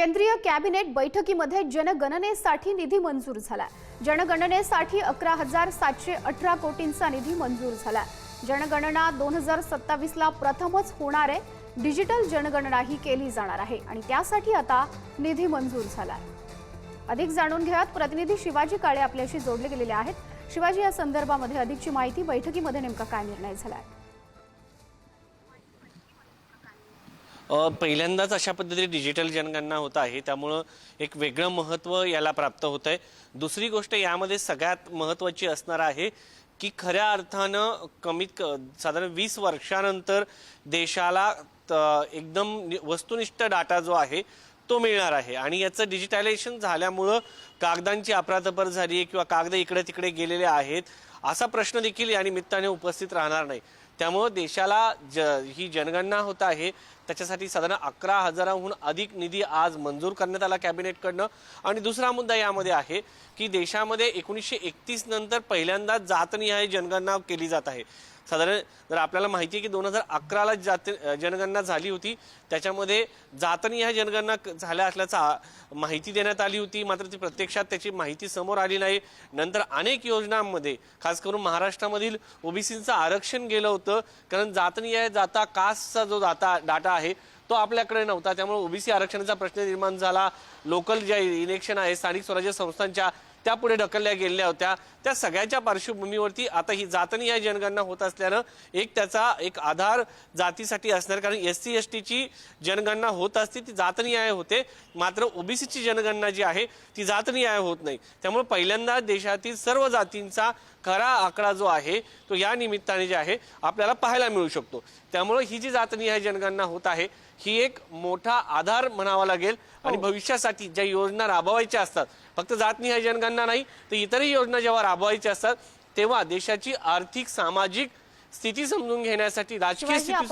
केंद्रीय कॅबिनेट बैठकीमध्ये जनगणनेसाठी निधी मंजूर झाला। जनगणनेसाठी 11,718 कोटींचा निधी मंजूर झाला। जनगणना 2027 ला प्रथमच होणार आहे। डिजिटल जनगणना ही केली जाणार आहे आणि त्यासाठी आता निधी मंजूर झाला आहे। अधिक जाणून घेऊयात, प्रतिनिधी शिवाजी काळे आपल्याशी जोडले गेलेले आहेत। शिवाजी, या संदर्भामध्ये अधिकची माहिती, बैठकीमध्ये नेमका काय निर्णय झाला आहे? पहिल्यांदाच अशा पद्धतीने डिजिटल जनगणना होत आहे, त्यामुळे एक वेगळं महत्त्व याला प्राप्त होत आहे। दुसरी गोष्ट यामध्ये सगळ्यात महत्त्वाची असणार आहे की खऱ्या अर्थानं साधारण 20 वर्षानंतर देशाला एकदम वस्तुनिष्ठ डाटा जो आहे तो मिळणार आहे आणि याचं डिजिटलायझेशन झाल्यामुळे कागदांची अफरातफर झाली किंवा कागद इकडे तिकडे गेलेले आहेत असा प्रश्न देखील या निमित्ताने उपस्थित राहणार नाही। त्यामुळे देशाला ही जनगणना होत आहे त्याच्यासाठी साधारण 11,000हून अधिक निधी आज मंजूर करण्यात आला कॅबिनेटकडनं। आणि दुसरा मुद्दा यामध्ये आहे की देशामध्ये 1931 नंतर पहिल्यांदाच जातनिहाय जनगणना केली जात आहे। साधारण जर आपल्याला माहिती आहे की 2011 ला जनगणना झाली होती, त्याच्यामध्ये जातनिहाय जनगणना झाल्या असल्याचा माहिती देण्यात आली होती, मात्र ती प्रत्यक्षात त्याची माहिती समोर आली नाही। नंतर अनेक योजनांमध्ये खास करून महाराष्ट्रामधील ओबीसींचं आरक्षण गेलं होतं, कारण जातनिहाय कास्टचा जो डाटा आहे तो आपल्याकडे नव्हता। त्यामुळे ओबीसी आरक्षणाचा प्रश्न निर्माण झाला। लोकल ज्या इलेक्शन आहे स्थानिक स्वराज्य संस्थांच्या त्या पुढे ढकलल्या गेल्या होत्या। त्या सगळ्याच्या पार्श्वभूमीवरती आता ही जातनिहाय जनगणना होत असल्यानं त्याचा एक आधार जातीसाठी असणार, कारण एससी एसटीची जनगणना होत असते ती जातनिहाय होते, मात्र ओबीसीची जनगणना जी आहे ती जातनिहाय होत नाही। त्यामुळे पहिल्यांदा देशातील सर्व जातींचा खरा आकडा जो आहे तो या निमित्ताने जे आहे आपल्याला पाहायला मिळू शकतो। त्यामुळे ही जी जातनिहाय जनगणना होत आहे ही एक मोठा आधार म्हणावा लागेल आणि भविष्यासाठी ज्या योजना राबवायच्या असतात, फक्त जातनिहाय जनगणना नाही तर इतरही योजना जेव्हा राबवायच्या असतात तेव्हा देशाची आर्थिक सामाजिक स्थिती समजून घेण्यासाठी, राजकीय स्थिती